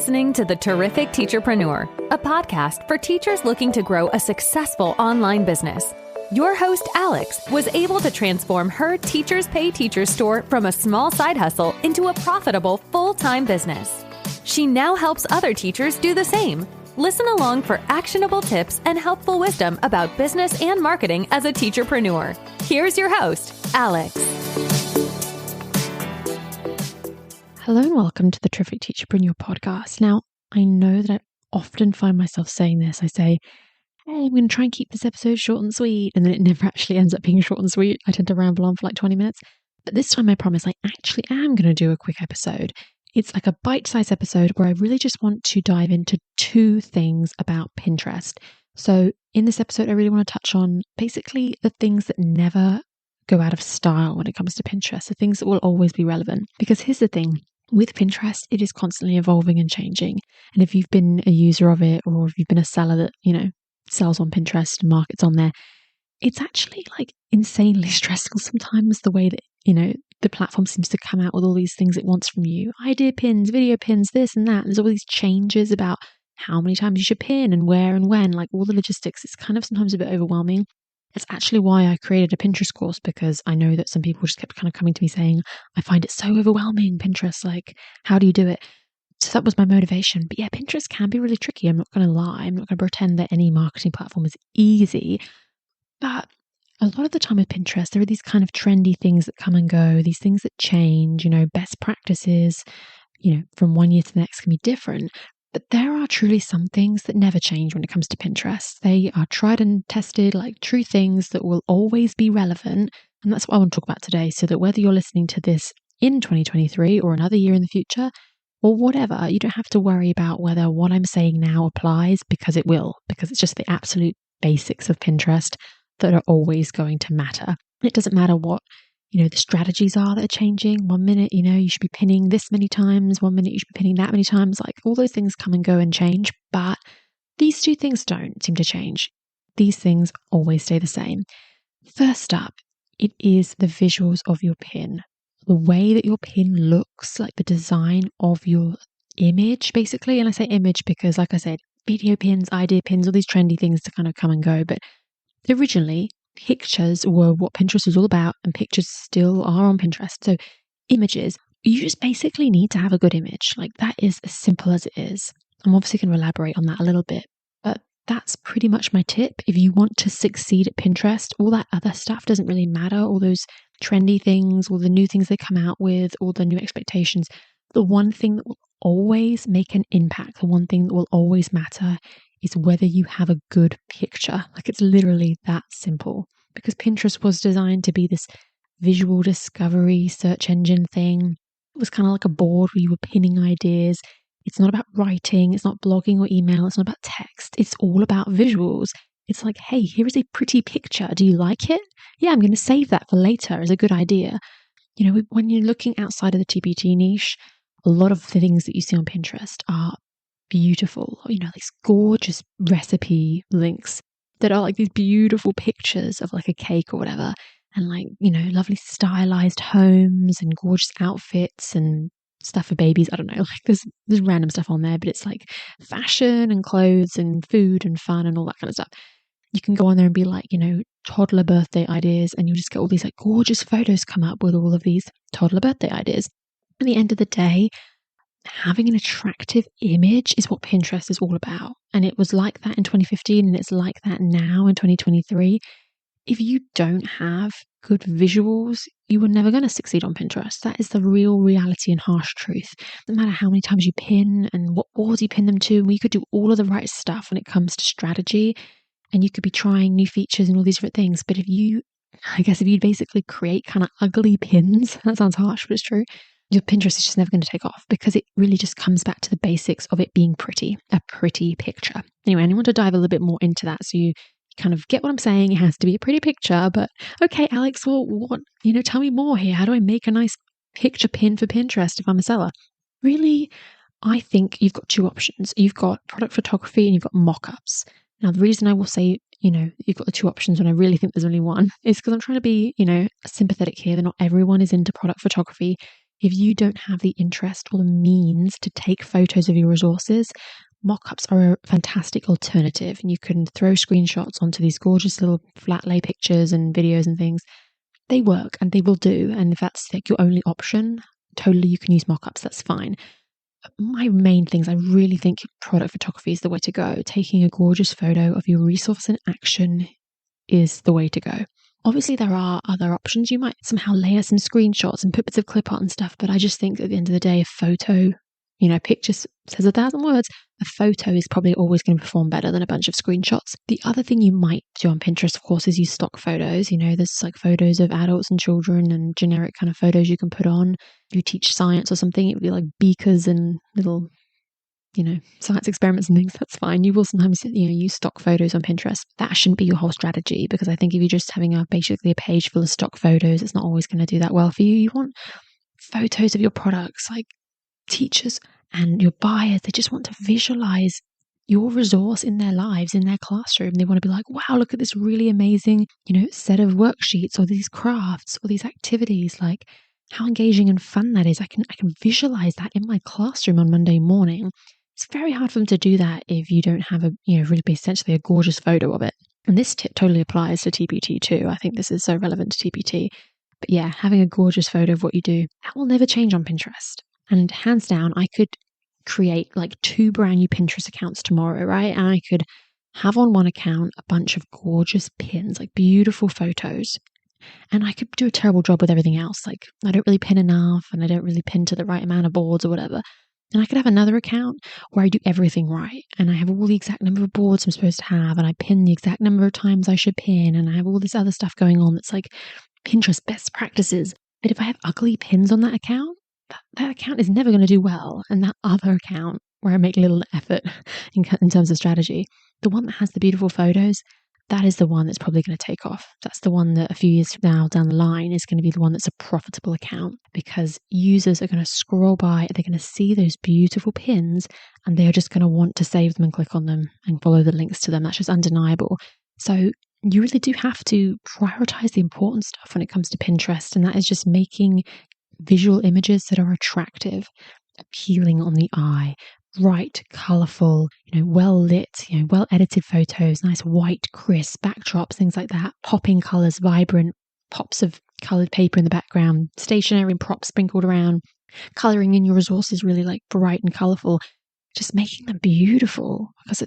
listening to The Terrific Teacherpreneur, a podcast for teachers looking to grow a successful online business. Your host, Alex, was able to transform her Teachers Pay Teachers store from a small side hustle into a profitable full-time business. She now helps other teachers do the same. Listen along for actionable tips and helpful wisdom about business and marketing as a teacherpreneur. Here's your host, Alex. Hello and welcome to the Terrific Teacherpreneur podcast. Now, I know that I often find myself saying this. I say, hey, I'm going to try and keep this episode short and sweet, and then it never actually ends up being short and sweet. I tend to ramble on for like 20 minutes. But this time I promise I actually am going to do a quick episode. It's like a bite-sized episode where I really just want to dive into two things about Pinterest. So in this episode, I really want to touch on basically the things that never go out of style when it comes to Pinterest, the things that will always be relevant. Because here's the thing. With Pinterest, it is constantly evolving and changing. And if you've been a user of it, or if you've been a seller that, sells on Pinterest and markets on there, it's actually like insanely stressful sometimes the way that, the platform seems to come out with all these things it wants from you. Idea pins, video pins, this and that. There's all these changes about how many times you should pin and where and when, like all the logistics. It's kind of sometimes a bit overwhelming. It's actually why I created a Pinterest course, because I know that some people just kept kind of coming to me saying, I find it so overwhelming, Pinterest, like, how do you do it? So that was my motivation. But yeah, Pinterest can be really tricky. I'm not going to lie. I'm not going to pretend that any marketing platform is easy. But a lot of the time with Pinterest, there are these kind of trendy things that come and go, these things that change, best practices, from one year to the next can be different. But there are truly some things that never change when it comes to Pinterest. They are tried and tested, like true things that will always be relevant. And that's what I want to talk about today, so that whether you're listening to this in 2023 or another year in the future, or whatever, you don't have to worry about whether what I'm saying now applies, because it will, because it's just the absolute basics of Pinterest that are always going to matter. It doesn't matter what the strategies are that are changing. 1 minute, you should be pinning this many times. 1 minute, you should be pinning that many times. Like all those things come and go and change. But these two things don't seem to change. These things always stay the same. First up, it is the visuals of your pin. The way that your pin looks, like the design of your image, basically. And I say image because, like I said, video pins, idea pins, all these trendy things to kind of come and go. But originally, pictures were what Pinterest was all about, and pictures still are on Pinterest. So images, you just basically need to have a good image. Like that is as simple as it is. I'm obviously going to elaborate on that a little bit, but that's pretty much my tip. If you want to succeed at Pinterest, all that other stuff doesn't really matter. All those trendy things, all the new things they come out with, all the new expectations. The one thing that will always make an impact, the one thing that will always matter is whether you have a good picture. Like it's literally that simple, because Pinterest was designed to be this visual discovery search engine thing. It was kind of like a board where you were pinning ideas. It's not about writing. It's not blogging or email. It's not about text. It's all about visuals. It's like, hey, here is a pretty picture. Do you like it? Yeah, I'm going to save that for later as a good idea. When you're looking outside of the TPT niche, a lot of the things that you see on Pinterest are beautiful, these gorgeous recipe links that are like these beautiful pictures of like a cake or whatever, and like, lovely stylized homes and gorgeous outfits and stuff for babies. I don't know, like there's random stuff on there, but it's like fashion and clothes and food and fun and all that kind of stuff. You can go on there and be like, toddler birthday ideas, and you'll just get all these like gorgeous photos come up with all of these toddler birthday ideas. At the end of the day, having an attractive image is what Pinterest is all about. And it was like that in 2015, and it's like that now in 2023. If you don't have good visuals, you are never going to succeed on Pinterest. That is the real reality and harsh truth. No matter how many times you pin and what boards you pin them to, we could do all of the right stuff when it comes to strategy, and you could be trying new features and all these different things. But if you basically create kind of ugly pins, that sounds harsh, but it's true, your Pinterest is just never going to take off, because it really just comes back to the basics of it being pretty, a pretty picture. Anyway, I want to dive a little bit more into that so you kind of get what I'm saying. It has to be a pretty picture, but okay, Alex, well, what, tell me more here. How do I make a nice picture pin for Pinterest if I'm a seller? Really, I think you've got two options. You've got product photography and you've got mock-ups. Now, the reason I will say, you've got the two options when I really think there's only one is because I'm trying to be, sympathetic here that not everyone is into product photography. If you don't have the interest or the means to take photos of your resources, mock-ups are a fantastic alternative. And you can throw screenshots onto these gorgeous little flat lay pictures and videos and things. They work and they will do. And if that's like your only option, totally you can use mock-ups, that's fine. My main things, I really think product photography is the way to go. Taking a gorgeous photo of your resource in action is the way to go. Obviously, there are other options. You might somehow layer some screenshots and put bits of clip art and stuff, but I just think at the end of the day, a photo, picture says 1,000 words. A photo is probably always going to perform better than a bunch of screenshots. The other thing you might do on Pinterest, of course, is use stock photos. There's like photos of adults and children and generic kind of photos you can put on. If you teach science or something, it would be like beakers and little science experiments and things. That's fine. You will sometimes, use stock photos on Pinterest. That shouldn't be your whole strategy, because I think if you're just having basically a page full of stock photos, it's not always going to do that well for you. You want photos of your products. Like teachers and your buyers, they just want to visualize your resource in their lives, in their classroom. They want to be like, wow, look at this really amazing, set of worksheets or these crafts or these activities. Like how engaging and fun that is. I can visualize that in my classroom on Monday morning. It's very hard for them to do that if you don't have really essentially a gorgeous photo of it. And this tip totally applies to TPT too. I think this is so relevant to TPT. But yeah, having a gorgeous photo of what you do, that will never change on Pinterest. And hands down, I could create like 2 brand new Pinterest accounts tomorrow, right? And I could have on one account a bunch of gorgeous pins, like beautiful photos. And I could do a terrible job with everything else. Like I don't really pin enough and I don't really pin to the right amount of boards or whatever. And I could have another account where I do everything right. And I have all the exact number of boards I'm supposed to have. And I pin the exact number of times I should pin. And I have all this other stuff going on that's like Pinterest best practices. But if I have ugly pins on that account, that account is never going to do well. And that other account where I make little effort in terms of strategy, the one that has the beautiful photos, that is the one that's probably going to take off. That's the one that a few years from now down the line is going to be the one that's a profitable account, because users are going to scroll by, they're going to see those beautiful pins and they're just going to want to save them and click on them and follow the links to them. That's just undeniable. So you really do have to prioritize the important stuff when it comes to Pinterest, and that is just making visual images that are attractive, appealing on the eye, bright, colourful, well lit, well edited photos, nice white, crisp backdrops, things like that, popping colours, vibrant pops of coloured paper in the background, stationery and props sprinkled around, colouring in your resources really like bright and colourful, just making them beautiful, because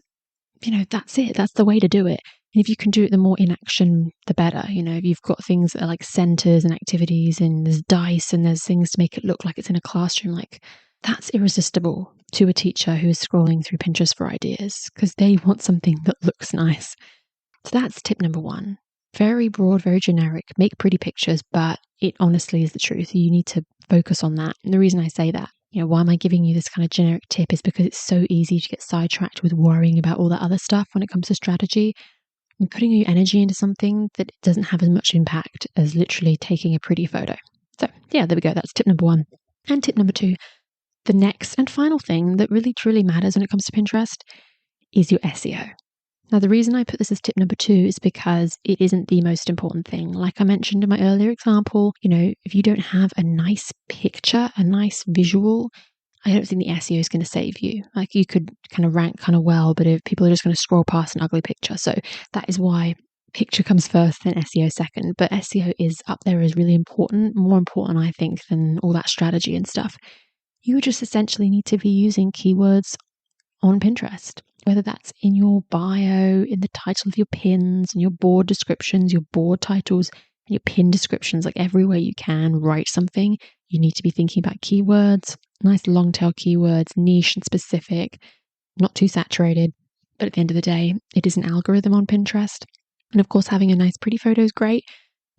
that's it. That's the way to do it. And if you can do it, the more in action, the better. If you've got things that are like centres and activities and there's dice and there's things to make it look like it's in a classroom, like that's irresistible to a teacher who is scrolling through Pinterest for ideas, because they want something that looks nice. So that's tip number 1. Very broad, very generic, make pretty pictures, but it honestly is the truth. You need to focus on that. And the reason I say that, why am I giving you this kind of generic tip, is because it's so easy to get sidetracked with worrying about all that other stuff when it comes to strategy. And putting your energy into something that doesn't have as much impact as literally taking a pretty photo. So yeah, there we go. That's tip number 1. And tip number 2, the next and final thing that really truly matters when it comes to Pinterest is your SEO. Now, the reason I put this as tip number 2 is because it isn't the most important thing. Like I mentioned in my earlier example, if you don't have a nice picture, a nice visual, I don't think the SEO is going to save you. Like you could kind of rank kind of well, but if people are just going to scroll past an ugly picture. So that is why picture comes first, then SEO second. But SEO is up there as really important, more important, I think, than all that strategy and stuff. You just essentially need to be using keywords on Pinterest, whether that's in your bio, in the title of your pins, and your board descriptions, your board titles, and your pin descriptions, like everywhere you can write something, you need to be thinking about keywords, nice long tail keywords, niche and specific, not too saturated. But at the end of the day, it is an algorithm on Pinterest. And of course, having a nice pretty photo is great.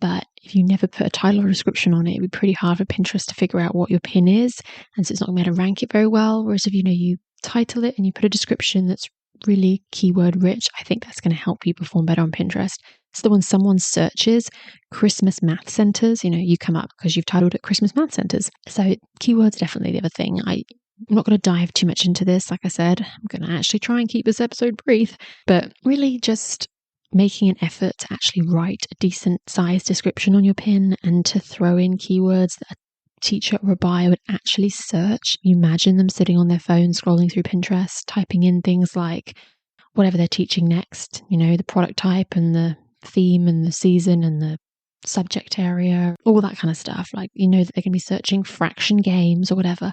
But if you never put a title or description on it, it would be pretty hard for Pinterest to figure out what your pin is. And so it's not going to be able to rank it very well. Whereas if you title it and you put a description that's really keyword rich, I think that's going to help you perform better on Pinterest. So when someone searches Christmas math centers, you come up because you've titled it Christmas math centers. So keywords are definitely the other thing. I'm not going to dive too much into this. Like I said, I'm going to actually try and keep this episode brief, but really just making an effort to actually write a decent size description on your pin and to throw in keywords that are teacher or a buyer would actually search. You imagine them sitting on their phone, scrolling through Pinterest, typing in things like whatever they're teaching next, the product type and the theme and the season and the subject area, all that kind of stuff. Like, that they're going to be searching fraction games or whatever,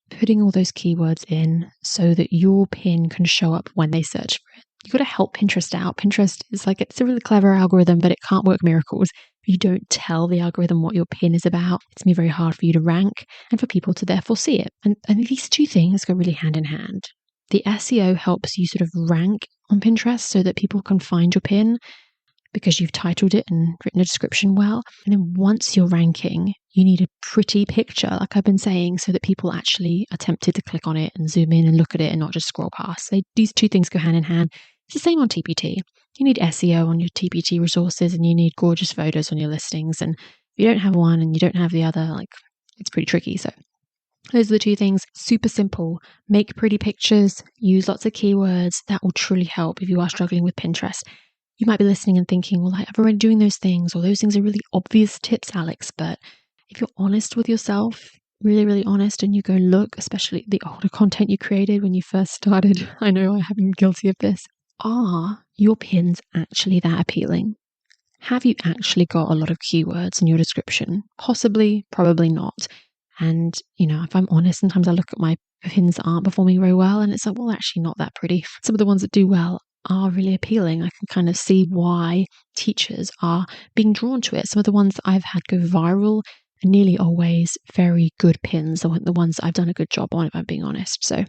putting all those keywords in so that your pin can show up when they search for it. You've got to help Pinterest out. Pinterest is it's a really clever algorithm, but it can't work miracles. If you don't tell the algorithm what your pin is about, it's going to be very hard for you to rank and for people to therefore see it. And these two things go really hand in hand. The SEO helps you sort of rank on Pinterest so that people can find your pin because you've titled it and written a description well. And then once you're ranking, you need a pretty picture, like I've been saying, so that people actually are tempted to click on it and zoom in and look at it and not just scroll past. These two things go hand in hand. It's the same on TPT. You need SEO on your TPT resources and you need gorgeous photos on your listings. And if you don't have one and you don't have the other, it's pretty tricky. So those are the two things. Super simple. Make pretty pictures, use lots of keywords. That will truly help if you are struggling with Pinterest. You might be listening and thinking, well, I'm already doing those things, or those things are really obvious tips, Alex. But if you're honest with yourself, really, really honest, and you go look, especially the older content you created when you first started, I know I have been guilty of this. Are your pins actually that appealing? Have you actually got a lot of keywords in your description? Possibly, probably not. And, if I'm honest, sometimes I look at my pins that aren't performing very well and it's well, actually not that pretty. Some of the ones that do well are really appealing. I can kind of see why teachers are being drawn to it. Some of the ones that I've had go viral are nearly always very good pins, the ones that I've done a good job on, if I'm being honest. So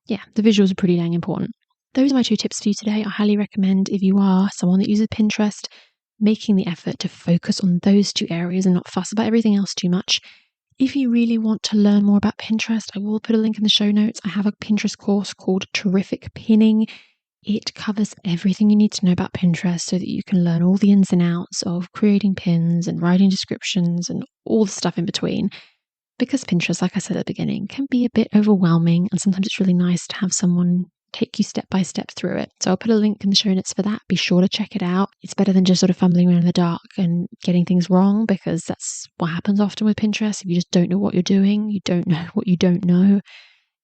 yeah, the visuals are pretty dang important. Those are my 2 tips for you today. I highly recommend, if you are someone that uses Pinterest, making the effort to focus on those 2 areas and not fuss about everything else too much. If you really want to learn more about Pinterest, I will put a link in the show notes. I have a Pinterest course called Terrific Pinning. It covers everything you need to know about Pinterest so that you can learn all the ins and outs of creating pins and writing descriptions and all the stuff in between. Because Pinterest, like I said at the beginning, can be a bit overwhelming, and sometimes it's really nice to have someone take you step by step through it. So I'll put a link in the show notes for that. Be sure to check it out. It's better than just sort of fumbling around in the dark and getting things wrong, because that's what happens often with Pinterest. If you just don't know what you're doing, you don't know what you don't know,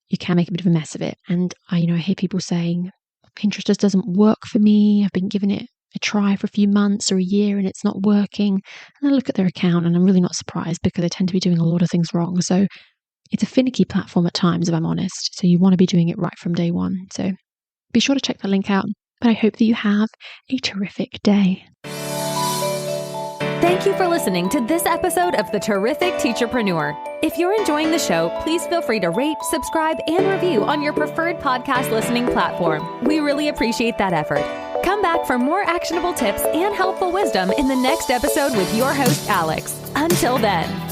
you can make a bit of a mess of it. And I hear people saying, Pinterest just doesn't work for me. I've been giving it a try for a few months or a year and it's not working. And I look at their account and I'm really not surprised, because they tend to be doing a lot of things wrong. So it's a finicky platform at times, if I'm honest. So you want to be doing it right from day one. So be sure to check that link out. But I hope that you have a terrific day. Thank you for listening to this episode of The Terrific Teacherpreneur. If you're enjoying the show, please feel free to rate, subscribe, and review on your preferred podcast listening platform. We really appreciate that effort. Come back for more actionable tips and helpful wisdom in the next episode with your host, Alex. Until then.